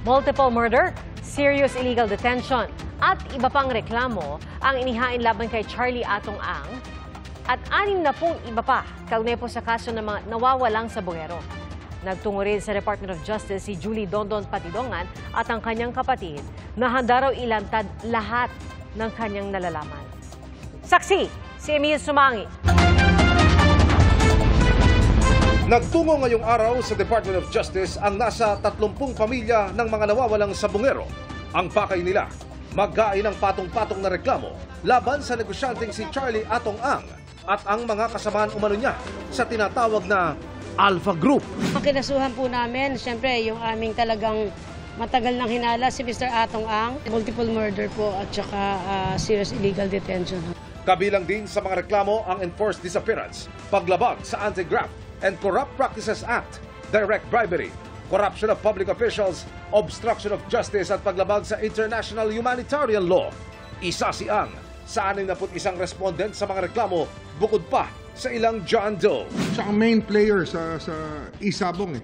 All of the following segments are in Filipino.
multiple murder, serious illegal detention at iba pang reklamo ang inihain laban kay Charlie Atong Ang at 60 iba pa kaugnay po sa kaso ng mga nawawalang sabongero. Nagtungo rin sa Department of Justice si Julie Dondon Patidongan at ang kanyang kapatid na handa raw ilantad lahat ng kanyang nalalaman. Saksi, si Emil Sumangi. Nagtungo ngayong araw sa Department of Justice ang nasa 30 pamilya ng mga nawawalang sabongero. Ang pakay nila, maghain ng patong-patong na reklamo laban sa negosyanteng si Charlie Atong Ang at ang mga kasamaan umano niya sa tinatawag na Alpha Group. Ang kinasuhan po namin, siyempre, yung aming talagang matagal nang hinala si Mr. Atong Ang, multiple murder po at saka serious illegal detention. Kabilang din sa mga reklamo ang enforced disappearance, paglabag sa Anti-Graft and Corrupt Practices Act, direct bribery, corruption of public officials, obstruction of justice at paglabag sa international humanitarian law. Isa si Ang sa 61 respondent sa mga reklamo bukod pa sa ilang John Doe. Siya ang main player sa Isabong.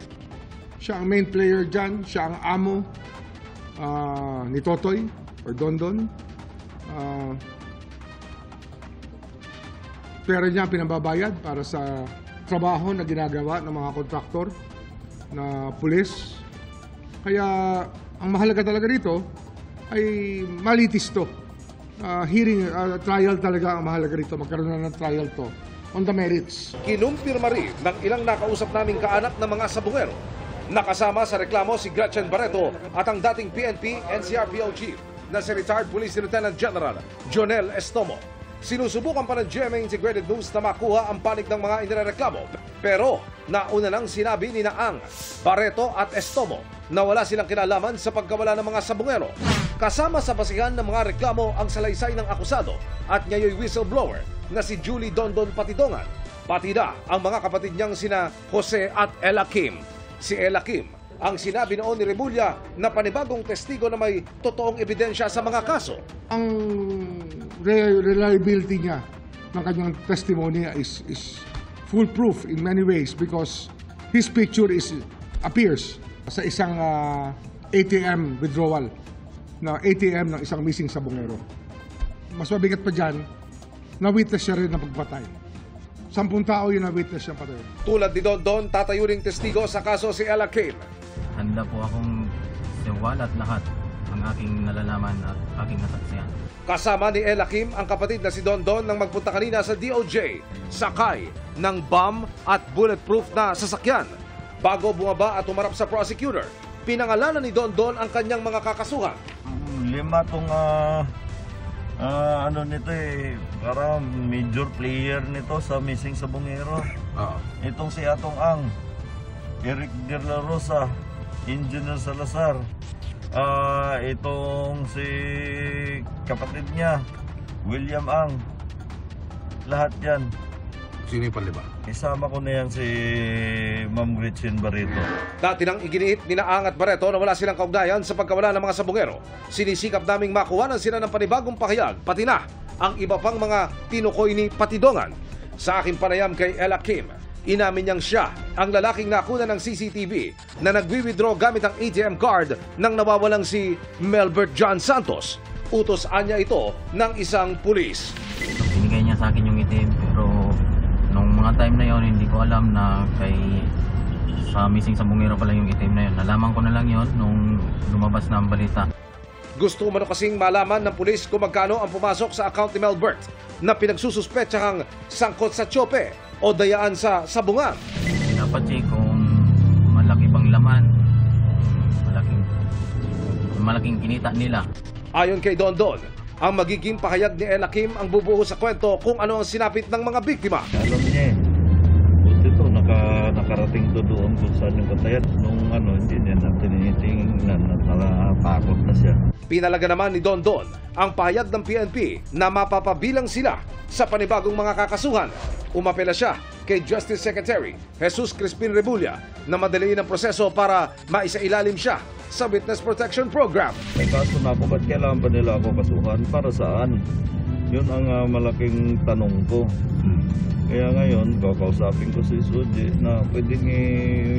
Siya ang main player dyan. Siya ang amo ni Totoy or Dondon. Pera niya pinababayad para sa trabaho na ginagawa ng mga kontraktor na pulis. Kaya ang mahalaga talaga dito ay malitis to. Trial talaga ang mahalaga dito. Magkaroon na ng trial to on the merits. Kinumpirma rin ng ilang nakausap naming kaanak ng mga sabongero. Nakasama sa reklamo si Gretchen Barreto at ang dating PNP NCRPO Chief na si retired Police Lieutenant General Jonel Estomo. Sinusubukan pa ng GMA Integrated News na makuha ang panig ng mga inireklamo. Pero nauna nang sinabi ni Ang, Barreto at Estomo na wala silang kinalaman sa pagkawala ng mga sabongero. Kasama sa basihan ng mga reklamo ang salaysay ng akusado at ngayoy whistleblower na si Julie Dondon Patidongan. Pati na ang mga kapatid niyang sina Jose at Ella Kim. Si Ella Kim ang sinabi noon ni Remulla na panibagong testigo na may totoong ebidensya sa mga kaso. Ang reliability niya ng kanyang testimony is foolproof in many ways because his picture appears sa isang ATM withdrawal na ATM ng isang missing sabongero. Mas mabigat pa dyan, na-witness siya rin na pagpatay. 10 tao yun na-witness siya patay. Tulad ni Dondon, tatayo ring testigo sa kaso si Ella Kim. Handa po akong iwalat lahat ang aking nalalaman at aking nasaksihan. Kasama ni Ella Kim ang kapatid na si Dondon nang magpunta kanina sa DOJ, sakay ng bomb at bulletproof na sasakyan. Bago bumaba at umarap sa prosecutor, pinangalanan ni Dondon ang kanyang mga kakasuhan. 5 tong nito para major player nito sa missing sabongero. Itong si Atong Ang, Eric De La Rosa, Engineer Salazar, itong si kapatid niya, William Ang, lahat yan. Sino yung panliba? Isama ko na yan si Ma'am Gretchen Barreto. Dati nang iginiit ni Ang at Barreto na wala silang kaugnayan sa pagkawala ng mga sabongero. Sinisikap naming makuhanan sila ng panibagong pahayag, pati na ang iba pang mga tinukoy ni Patidongan. Sa aking panayam kay Ella Kim, inamin niyang siya ang lalaking nakuna ng CCTV na nagwi-withdraw gamit ang ATM card nang nawawalang si Melbert John Santos. Utos anya ito ng isang pulis. Binigay niya sa akin yung itim pero nung mga time na yon hindi ko alam na sa missing sabongero pala yung itim na yon. Nalaman ko na lang yon nung lumabas na ang balita. Gusto umano kasing malaman ng pulis kung magkano ang pumasok sa account ni Melbert na pinagsususpetsahang sangkot sa tsope o dayaan sa sabungan. Pinapacheck kung malaki bang laman, malaking kinita nila. Ayon kay Dondon, ang magiging pahayag ni Ella Kim ang bubuo sa kwento kung ano ang sinapit ng mga biktima. Alam niya buti to, nakarating to doon kung saan yung katayan. Nung hindi niya na tinitingnan at nakatakot na siya. Pinalaga naman ni Dondon ang pahayag ng PNP na mapapabilang sila sa panibagong mga kakasuhan. Umapela siya kay Justice Secretary Jesus Crispin Remulla na madaliin ang proseso para maisailalim siya sa Witness Protection Program. May kaso na ako, ba't kailangan ba nila ako kasuhan? Para saan? Yun ang malaking tanong ko. Kaya ngayon, kakausapin ko si Suji na pwedeng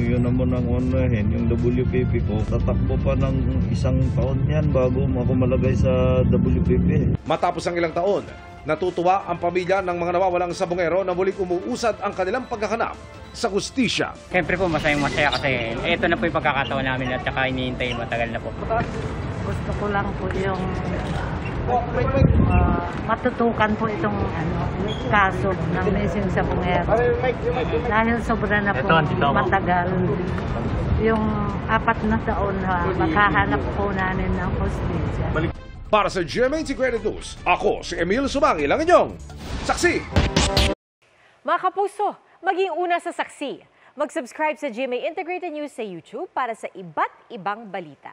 yun naman ang unahin, yung WPP ko. Tatakbo pa ng 1 taon yan bago ako malagay sa WPP. Matapos ang ilang taon, natutuwa ang pamilya ng mga nawawalang sabongero na muling umuusad ang kanilang paghahanap sa hustisya. Siyempre po, masayang-masaya kasi ito na po yung pagkakataon namin at saka iniintay matagal na po. Gusto ko lang po yung matutukan po itong kaso ng missing sabongero. Dahil sobra na po matagal. Yung 4 na taon na maghahanap po namin ng hustisya. Para sa GMA Integrated News, ako si Emil Sumangil, ang inyong saksi. Mga kapuso, maging una sa saksi. Mag-subscribe sa GMA Integrated News sa YouTube para sa iba't ibang balita.